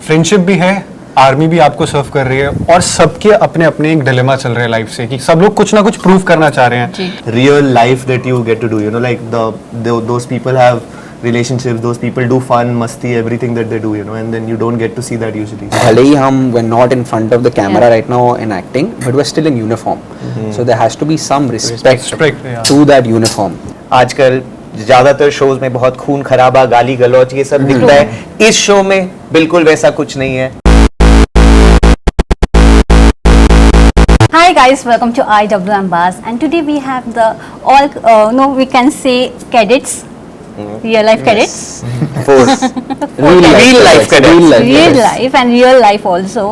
Friendship भी है, army भी आपको सर्व कर रही है, और सबके अपने अपने एक डिलेमा चल रहे हैं लाइफ से कि सब लोग कुछ ना कुछ प्रूव करना चाह रहे हैं. Real life that you get to do, you know, like those people have relationships, those people do fun, masti, everything that they do, you know, and then you don't get to see that usually. भले ही हम we're not in front of the camera right now in acting, but we're still in uniform. So there has to be some respect to that uniform. आजकल ज्यादातर shows में बहुत खून खराबा, गाली गलौज ये सब दिखता है. इस शो में बिल्कुल वैसा कुछ नहीं है. Hi guys, welcome to IWM Bars, and today we have the we can say cadets, real life cadets, real life cadets, real life and real life also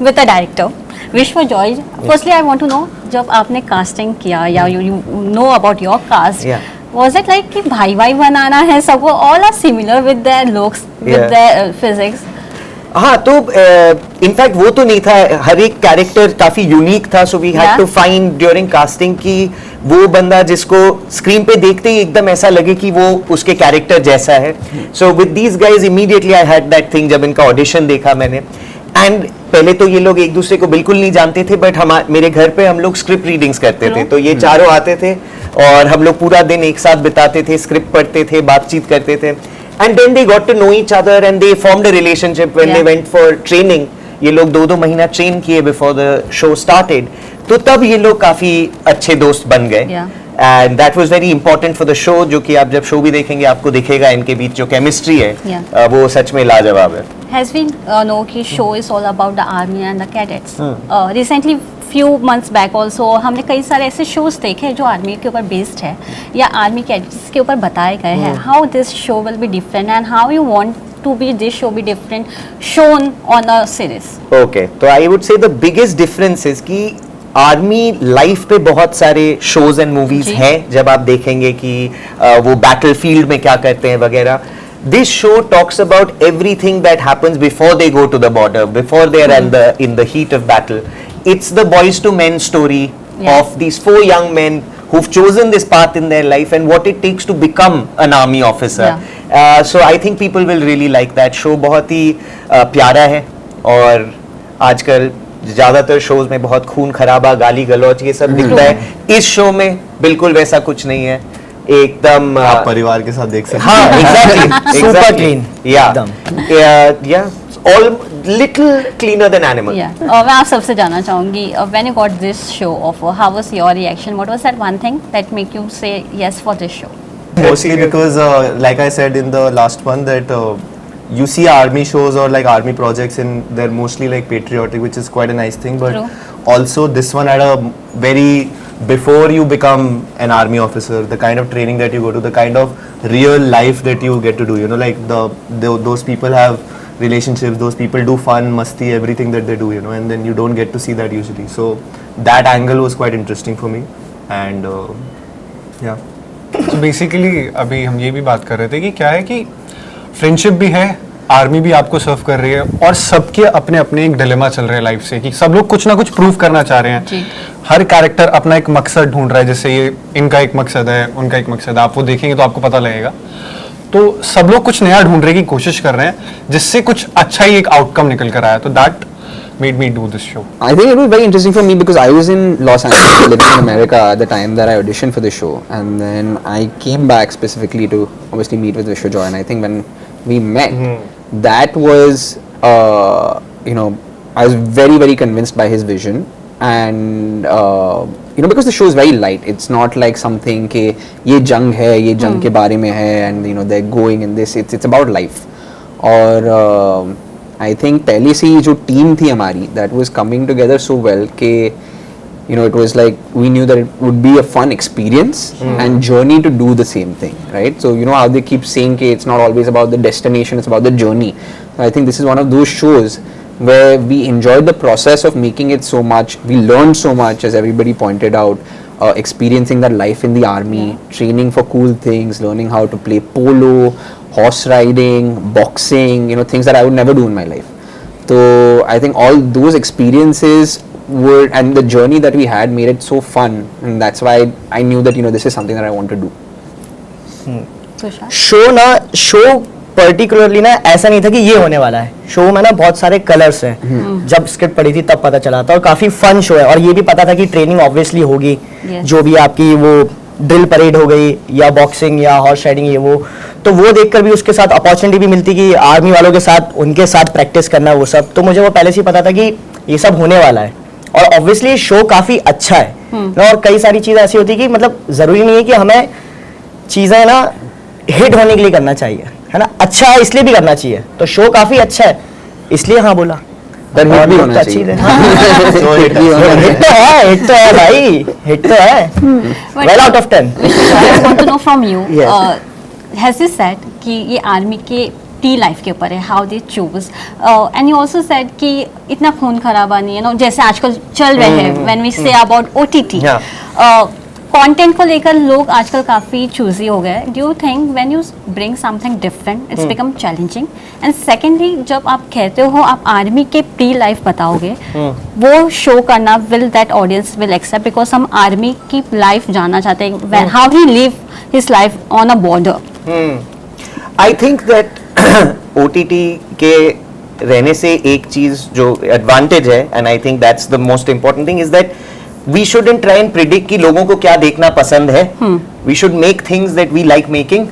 with a director Vishwa Joy. Firstly, I want to know, जब आपने casting किया या you know about your cast, was it like कि भाई भाई बनाना है सबको, all are similar with their looks, with their physics? हाँ, तो इनफैक्ट वो तो नहीं था, हर एक कैरेक्टर काफी यूनिक था. So we had to find during casting कि वो बंदा जिसको स्क्रीन पे देखते ही एकदम ऐसा लगे कि वो उसके कैरेक्टर जैसा है. So with these guys immediately I had that thing. जब इनका ऑडिशन देखा मैंने, एंड पहले तो ये लोग एक दूसरे को बिल्कुल नहीं जानते थे, बट मेरे घर पे हम लोग स्क्रिप्ट रीडिंग्स करते थे. तो ये चारों आते थे और हम लोग पूरा दिन एक साथ बिताते थे, स्क्रिप्ट पढ़ते थे, बातचीत करते थे. And then they got to know each other and they formed a relationship when they went for training. ये लोग 2-2 महीना ट्रेन किए before the show started. तो तब ये लोग काफी अच्छे दोस्त बन गए. And that was very important for the show, जो कि आप जब शो भी देखेंगे आपको दिखेगा इनके बीच जो केमिस्ट्री है, वो सच में लाजवाब है. Has been know कि show is all about the army and the cadets. Recently few months back also हमने कई सारे ऐसे shows देखे जो आर्मी के ऊपर बेस्ड है या आर्मी कैडेट्स के ऊपर बताए गए हैं. How this show will be different and how you want to be this show be different shown on a series? Okay, तो I would say the biggest difference is कि army life पे बहुत सारे शोज एंड मूवीज हैं. जब आप देखेंगे कि वो बैटल फील्ड में क्या करते हैं वगैरह. This show talks about everything that happens before they go to the border, before they are in the heat of battle. It's the boys to men story of these 4 young men who've chosen this path in their life and what it takes to become an army officer. So I think people will really like that show. बहुत ही प्यारा है, और आजकल ज्यादातर shows में बहुत खून खराबा, गाली गलौज ये सब दिखता है. इस शो में बिल्कुल वैसा कुछ नहीं है. एकदम आप परिवार के साथ देख सकते हैं. हाँ, एग्जैक्टली, Super clean. या all little cleaner then animal. मैं आप सबसे जानना चाहूंगी, when you got this show offer, how was your reaction? What was that one thing that make you say yes for this show? Mostly because like I said in the last one that you see army shows or like army projects and they're mostly like patriotic, which is quite a nice thing, but also this one had a very, before you become an army officer, the kind of training that you go to, the kind of real life that you get to do, you know, like those people have relationships, those people do fun, masti, everything that they do, you know, and then you don't get to see that usually. So that angle was quite interesting for me, and yeah. So basically अभी हम ये भी बात कर रहे थे कि क्या है कि फ्रेंडशिप भी है, आर्मी भी आपको सर्व कर रही है, और सबके अपने अपने एक डिलेमा चल रहे हैं लाइफ से कि सब लोग कुछ ना कुछ प्रूव करना चाह रहे हैं. हर कैरेक्टर अपना एक मकसद ढूंढ रहा है. जैसे ये इनका एक मकसद है, उनका एक मकसद है, आप वो देखेंगे तो आपको पता लगेगा. तो सब लोग कुछ नया ढूंढने की कोशिश कर रहे हैं जिससे कुछ अच्छा ही एक आउटकम निकल कर आया. तो that made me do this show. I think it was very interesting for me because I was in Los Angeles living in America at the time that I auditioned for the show, and then I came back specifically to obviously meet with Vishwa Joy. And I think when we met, that was I was very, very convinced by his vision, and because the show is very light. It's not like something ke ye jang hai, ye jang ke bare mein hai, and they're going in this. It's about life. और I think पहले से ही जो team थी हमारी, that was coming together so well कि it was like we knew that it would be a fun experience and journey to do the same thing, right? So how they keep saying कि it's not always about the destination, it's about the journey. I think this is one of those shows where we enjoyed the process of making it so much. We learned so much, as everybody pointed out, experiencing that life in the army, training for cool things, learning how to play polo, horse riding, boxing, things that I would never do in my life. So I think all those experiences and the journey that we had made it so fun, and that's why I knew that this is something that I want to do. Show particularly ना ऐसा नहीं था कि ये होने वाला है। Show में ना बहुत सारे कलर्स हैं। जब स्क्रिप्ट पढ़ी थी तब पता चला था, और काफी फन शो है। और ये भी पता था कि ट्रेनिंग ऑब्वियसली होगी, Yes. जो भी आपकी वो ड्रिल परेड हो गई या बॉक्सिंग या हॉर्स राइडिंग, ये वो, तो वो देखकर भी उसके साथ अपॉर्चुनिटी भी मिलती कि आर्मी वालों के साथ उनके साथ प्रैक्टिस करना, वो सब। तो मुझे वो पहले से ही पता था कि ये सब होने वाला है। और ऑब्वियसली शो काफी अच्छा है ना, और कई सारी चीजें ऐसी होती है कि मतलब जरूरी नहीं है कि हमें चीजें ना हिट होने के लिए करना चाहिए, है ना, अच्छा है इसलिए भी करना चाहिए। तो शो काफी अच्छा है इसलिए हाँ बोला। पर हिट भी और होना तो अच्छी चाहिए। है। हाँ। So हिट भी होना चाहिए। हिट तो है भाई, हिट तो है। But well out of 10। I want to know from you. Yes. Has you said कि ये आर्मी के टी लाइफ के ऊपर है, how they choose, and you also said कि इतना खून खराबा नहीं है ना, जैसे आजकल चल रहे हैं when we say about OTT, content को लेकर लोग आजकल काफी चूजी हो गए। Do you think when you bring something different it's become challenging? And secondly, जब आप कहते हो आप आर्मी के प्री लाइफ बताओगे, वो शो करना, will that audience will accept? Because हम आर्मी की लाइफ जानना चाहते हैं, how he live his life on a border. I think that OTT के रहने से एक चीज जो एडवांटेज है, and I think that's the most important thing, is that we shouldn't try and predict कि लोगों को क्या देखना पसंद है। We should make things that we like making,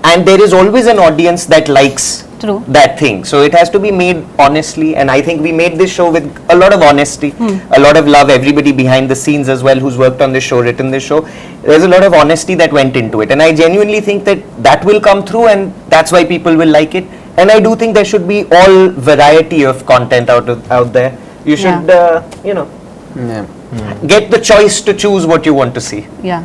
and there is always an audience that likes True. that thing. So it has to be made honestly, and I think we made this show with a lot of honesty, a lot of love. Everybody behind the scenes as well, who's worked on this show, written this show, there's a lot of honesty that went into it, and I genuinely think that that will come through, and that's why people will like it. And I do think there should be all variety of content out there. You should you know, Yeah. get the choice to choose what you want to see. या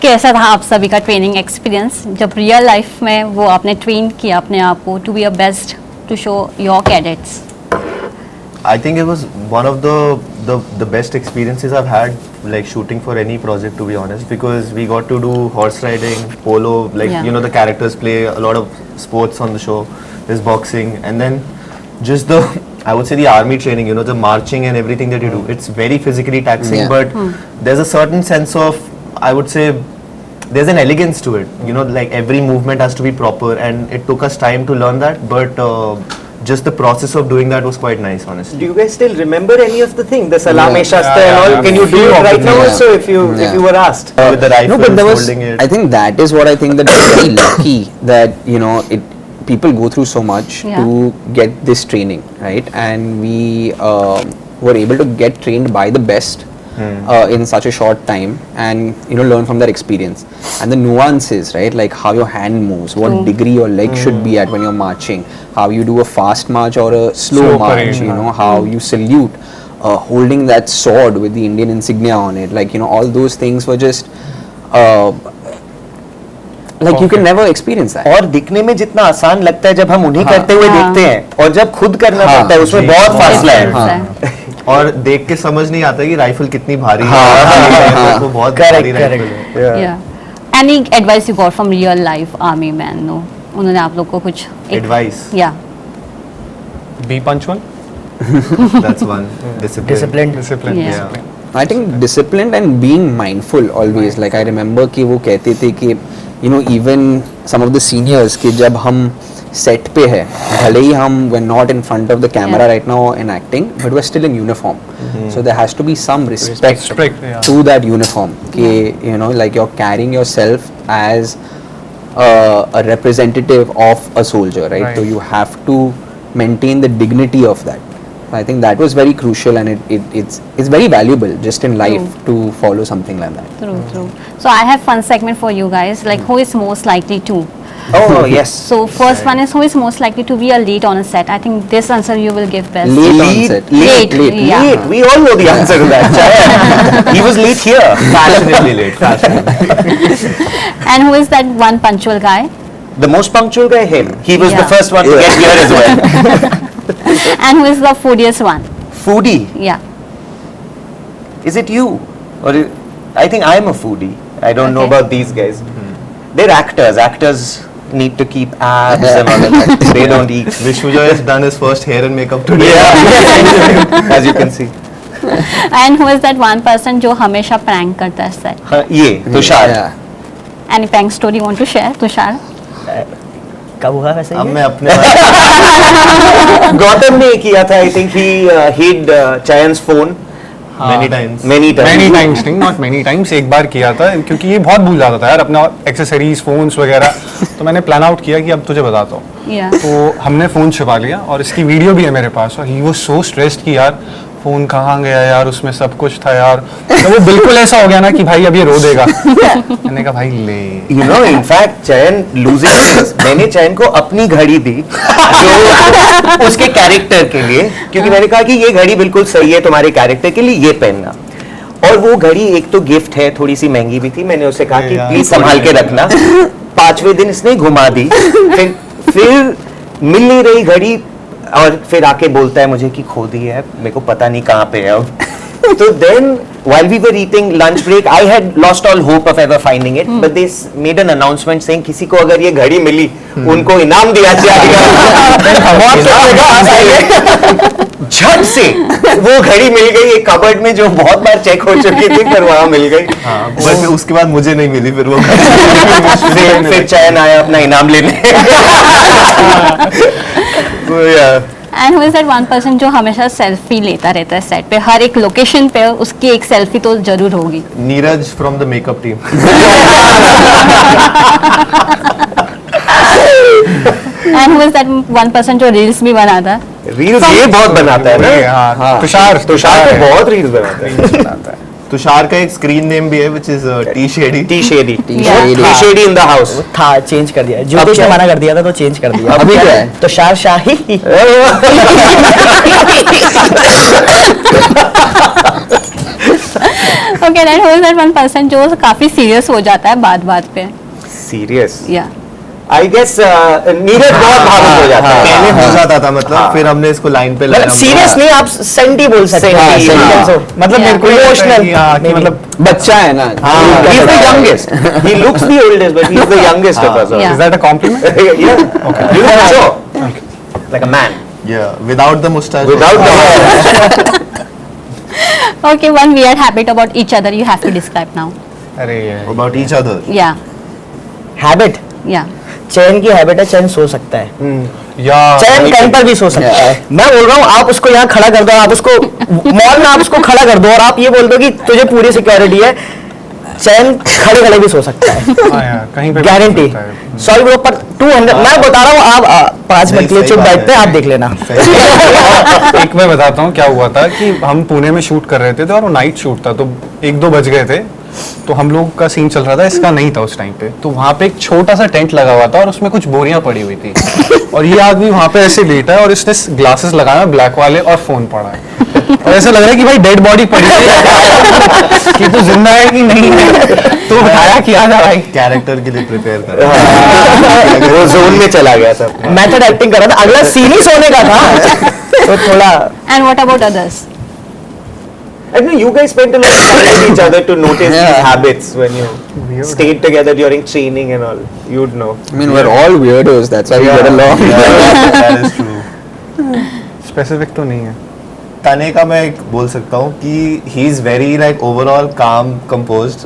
कैसा था आप सभी का training experience, जब real life में वो आपने ट्रेन किया अपने आप को to be a best to show your cadets? I think it was one of the best experiences I've had, like shooting for any project, to be honest, because we got to do horse riding, polo, like Yeah. you know, the characters play a lot of sports on the show. There's boxing, and then just the I would say the army training, you know, the marching and everything that you do. It's very physically taxing, Yeah. but there's a certain sense of, I would say, there's an elegance to it. You know, like every movement has to be proper, and it took us time to learn that, but just the process of doing that was quite nice, honestly. Do you guys still remember any of the thing, the Salame Yeah. Shastra and all? Can you do Few it of right them, now yeah. also if you Yeah. were asked? With the rifles, No, but there was. holding it. I think that is what I think that we're very lucky that you know it. People go through so much Yeah. to get this training, right? And we were able to get trained by the best in such a short time, and you know, learn from their experience and the nuances, right? Like how your hand moves, what True. degree your leg should be at when you're marching, how you do a fast march or a slow Slow march, parade, you huh. know, how you salute. Holding that sword with the Indian insignia on it, like you know, all those things were just like you can never experience that. और दिखने में जितना आसान लगता है जब हम उन्हें हाँ. करते हुए हाँ. देखते हैं, और जब खुद करना हाँ, पड़ता है उसमें जी. बहुत फासला है. हाँ. और देख के समझ नहीं आता कि राइफल कितनी भारी है। हाँ. वो बहुत Correct, भारी राइफल correct. है। या any advice you got from real life army man? No, उन्होंने आप लोग को कुछ Advice? या Be punctual. That's one. Discipline. Discipline. Discipline. Yeah. Discipline. I think disciplined and being mindful always. Like I remember कि वो कहते थे कि you know, even some of the seniors कि जब हम set पे है, भले ही हम we're not in front of the camera Yeah. right now in acting, but we're still in uniform. So there has to be some respect Respect, yeah. to that uniform. कि you know, like you're carrying yourself as a representative of a soldier, right? Right. So you have to maintain the dignity of that. I think that was very crucial, and it's very valuable just in life to follow something like that. true. So I have fun segment for you guys, like who is most likely to? Oh yes. So first one is who is most likely to be a lead on a set? I think this answer you will give best. Late on set. Late, yeah. Late. We all know the answer to that. Chaya. He was late here. Fashionably late. Fashionably. And who is that one punctual guy? The most punctual guy, him. He was the Yeah. first one to get here as well. And who is the foodiest one? Foodie. Yeah. Is it you? Or I think I'm a foodie. I don't know Okay. about these guys. They're actors. Actors need to keep abs and all of that. They don't eat. Vishnujoy has done his first hair and makeup today. Yeah. As you can see. And who is that one person जो हमेशा prank करता है set? ये Tushar. Yeah. Any prank story you want to share, Tushar? कब हुआ वैसे अब ये? मैं अपने गौतम ने किया था, आई थिंक ही हिड चयन's phone many times. many times. Many times नहीं, नॉट मैनी टाइम्स, एक बार किया था क्योंकि ये बहुत भूल जाता था यार अपना एक्सेसरीज फोन्स वगैरह। तो मैंने प्लान आउट किया कि अब तुझे बताता हूँ। Yeah. तो हमने फ़ोन छुपा लिया और इसकी वीडियो भी है मेरे पास, और ही वाज सो स्ट्रेस्ड कि यार फ़ोन कहाँ गया यार, उसमें सब कुछ था यार। तो वो बिल्कुल ऐसा हो गया ना कि भाई अब ये रो देगा। मैंने कहा भाई ले। You know, in fact, चयन losing, मैंने चयन को अपनी घड़ी दी जो उसके कैरेक्टर के लिए, क्योंकि मैंने कहा कि ये घड़ी बिल्कुल सही है तुम्हारे कैरेक्टर के लिए, ये पहनना। और वो घड़ी एक तो गिफ्ट है, थोड़ी सी महंगी भी थी, मैंने उससे कहा कि यार, प्लीज संभाल के रखना। 5वें दिन इसने घुमा दी, फिर मिल नहीं रही घड़ी, और फिर आके बोलता है मुझे कि खो दी है, मेरे को पता नहीं कहाँ पे है अब। तो then while we were eating lunch break, I had lost all hope of ever finding it, but they made an announcement saying किसी को अगर ये घड़ी मिली उनको इनाम दिया जाएगा। झट से वो घड़ी मिल गई एक कबर्ड में जो बहुत बार चेक हो चुकी थी, पर वहां मिल गई। बट उसके बाद मुझे नहीं मिली फिर वो फिर चयन आया अपना इनाम लेने। तो yeah. And who is that one person जो हमेशा सेल्फी लेता रहता है सेट पे, हर एक लोकेशन पे उसकी एक सेल्फी तो जरूर होगी। Neeraj from the makeup team. And who is that one person जो रील्स भी बनाता है? रील्स ये बहुत बनाता है ना। हाँ, तुषार तुषार तो बहुत रील्स बनाता है। तुषार का एक स्क्रीन नेम भी है which is T shady. T shady Yeah. In the house. था चेंज कर दिया, ज्योतिष ने मना कर दिया था तो चेंज कर दिया। अभी क्या है? तो शार शाही। Okay, that who is that one person जो काफी सीरियस हो जाता है बात पे? सीरियस या आई गेस नीरज बहुत भावुक हो जाता है। पहले हो जाता था मतलब, फिर हमने इसको लाइन पे लाया। सीरियस नहीं, आप सेंटी बोल सकते हैं। सेंटी, हाँ। हाँ। मतलब मेरे को ये लगता है कि हाँ, कि मतलब बच्चा है ना। He is the youngest. He looks the oldest, but he is the youngest of us. Yeah. Is that a compliment? Yeah. You look mature. Like a man. Yeah, without the mustache. Without the okay, one weird habit about each other you have to describe now. अरे ये About each other. या habit, या चैन की habit है, चैन सो सकता है। या चैन कहीं पर भी सो सकता है। मैं बोल रहा हूँ आप उसको यहाँ खड़ा कर दो, आप उसको मॉल में आप उसको खड़ा कर दो और आप ये बोल दो कि तुझे पूरी सिक्योरिटी है, चैन खड़े खड़े भी सो सकता है। हाँ यार, कहीं पे भी गारंटी। हो सकता है। सॉरी ब्रो, पर 200 मैं बता रहा हूँ, आप 5 मिनट के लिए सही चुप बात बैठते हैं, है। आप देख लेना। एक मैं बताता हूँ क्या हुआ था कि हम पुणे में शूट कर रहे थे और वो नाइट शूट था, तो 1-2 बज गए थे। तो हम लोग का सीन चल रहा था, इसका नहीं था उस टाइम पे। तो वहाँ पे एक छोटा सा टेंट लगा हुआ था और उसमें कुछ बोरियां पड़ी हुई थी। और ये आदमी वहाँ पे ऐसे लेटा है और इसने ग्लासेस लगाया ब्लैक वाले और फोन पड़ा है, और ऐसा लग रहा है कि भाई डेड बॉडी पड़ी है कि तू जिंदा है कि नहीं है। तो उठाया किया जा भाई। कैरेक्टर के लिए प्रिपेयर कर। वो जोन में चला गया था। मेथड एक्टिंग कर रहा था, अगला सीन ही सोने का था। तो थोड़ा and what about others? I know you guys spent a lot of time with each other to notice these habits when you stayed together during training and all. You'd know. I mean, we're all weirdos. That's why we get along. That is true. Specific तो नहीं है। तने का मैं एक बोल सकता हूँ कि he is very like overall काम कंपोज्ड,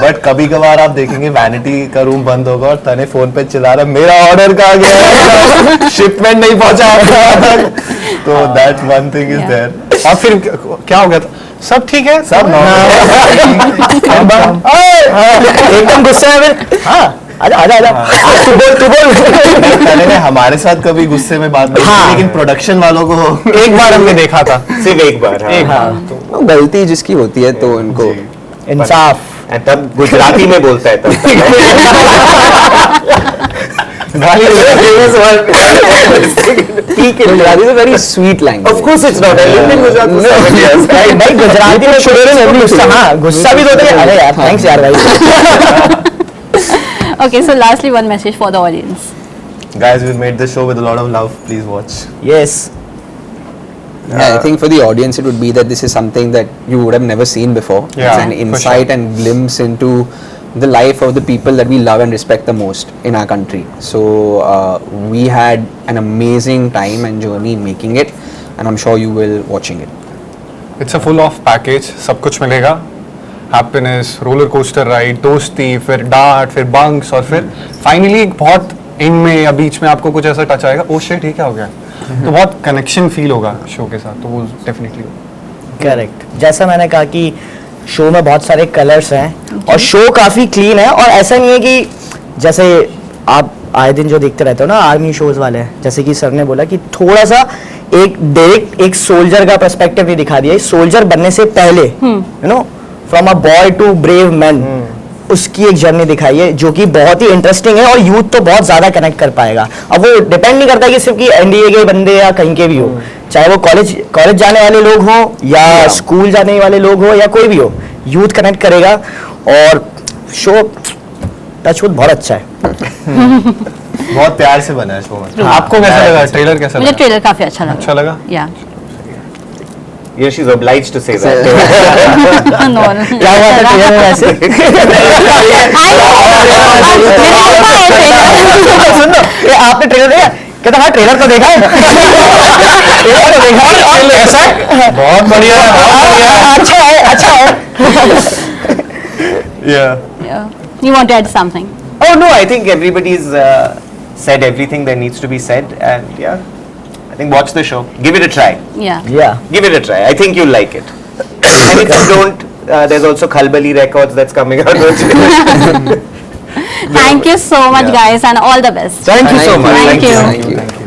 बट कभी कभार आप देखेंगे वैनिटी का रूम बंद होगा और तने फोन पे चिल्ला रहा है मेरा ऑर्डर कहाँ गया, शिपमेंट नहीं पहुंचा तक। तो that one thing is there. और फिर क्या हो गया था? सब ठीक है, सब एकदम गुस्से में हाँ आजा आजा आजा तू बोल तने ने हमारे साथ कभी गुस्से में बात नहीं की, लेकिन प्रोडक्शन वालों को एक बार हमने देखा था। सिर्फ एक बार। हाँ। वो गलती जिसकी होती है तो उनको इंसाफ। And तब गुजराती में बोलता है तब। गाली ठीक है, Gujarati is a very sweet language. Of course it's not. I lived in Gujarat for 7 years. भाई गुजराती में गुस्सा, हाँ गुस्सा भी तो होता है। अरे यार थैंक्स यार भाई। Okay, so lastly one message for the audience. guys, we made this show with a lot of love, please watch. Yes. Yeah, I think for the audience it would be that this is something that you would have never seen before. Yeah, It's an for insight and glimpse into the life of the people that we love and respect the most in our country. So we had an amazing time and journey making it, and I'm sure you will watching it. It's a full of package, सब कुछ मिलेगा। Happiness, roller coaster ride, दोस्ती, फिर डांट, फिर bunks, और फिर finally एक बहुत में या बीच में आपको कुछ ऐसा टच आएगा, ओ शिट ये क्या हो गया, तो बहुत कनेक्शन फील होगा शो के साथ, तो वो डेफिनेटली करेक्ट। जैसा मैंने कहा कि शो में बहुत सारे कलर्स हैं और शो काफी क्लीन है, और ऐसा नहीं है कि जैसे आप आए दिन जो देखते रहते हो ना आर्मी शोज वाले, जैसे कि सर ने बोला कि थोड़ा सा एक डायरेक्ट एक सोल्जर का पर्सपेक्टिव नहीं दिखा दिया, सोल्जर बनने से पहले you know from a boy to brave man, उसकी एक जर्नी दिखाई है जो कि बहुत ही इंटरेस्टिंग है, और यूथ तो बहुत ज्यादा कनेक्ट कर पाएगा। अब वो डिपेंड नहीं करता कि सिर्फ कि एनडीए के बंदे या कहीं के भी हो, चाहे वो कॉलेज जाने वाले लोग हो या स्कूल जाने वाले लोग हो या कोई भी हो, यूथ कनेक्ट करेगा। और शो टचवुड बहुत अच्छा है। बहुत प्यार से बना है शो में। आपको कैसा लगा, ट्रेलर कैसा मुझे लगा? ट्रेलर काफी अच्छा लगा। अच्छा लगा? या Yes, she's obliged to say that. No क्या हुआ था ट्रेलर में वैसे? सुन लो, ये आपने ट्रेलर देखा? कहता हाँ ट्रेलर तो देखा है। ट्रेलर तो देखा है, और ऐसा बहुत बढ़िया है, बहुत बढ़िया है। अच्छा है, अच्छा है। You want to add something? Oh no, I think everybody's said everything that needs to be said, and yeah, I think watch the show. Give it a try. Yeah. Yeah. Give it a try. I think you'll like it. And if you don't, there's also Khalbali Records that's coming out. Thank you so much, guys, and all the best. Thank you so much. Thank you. Thank you.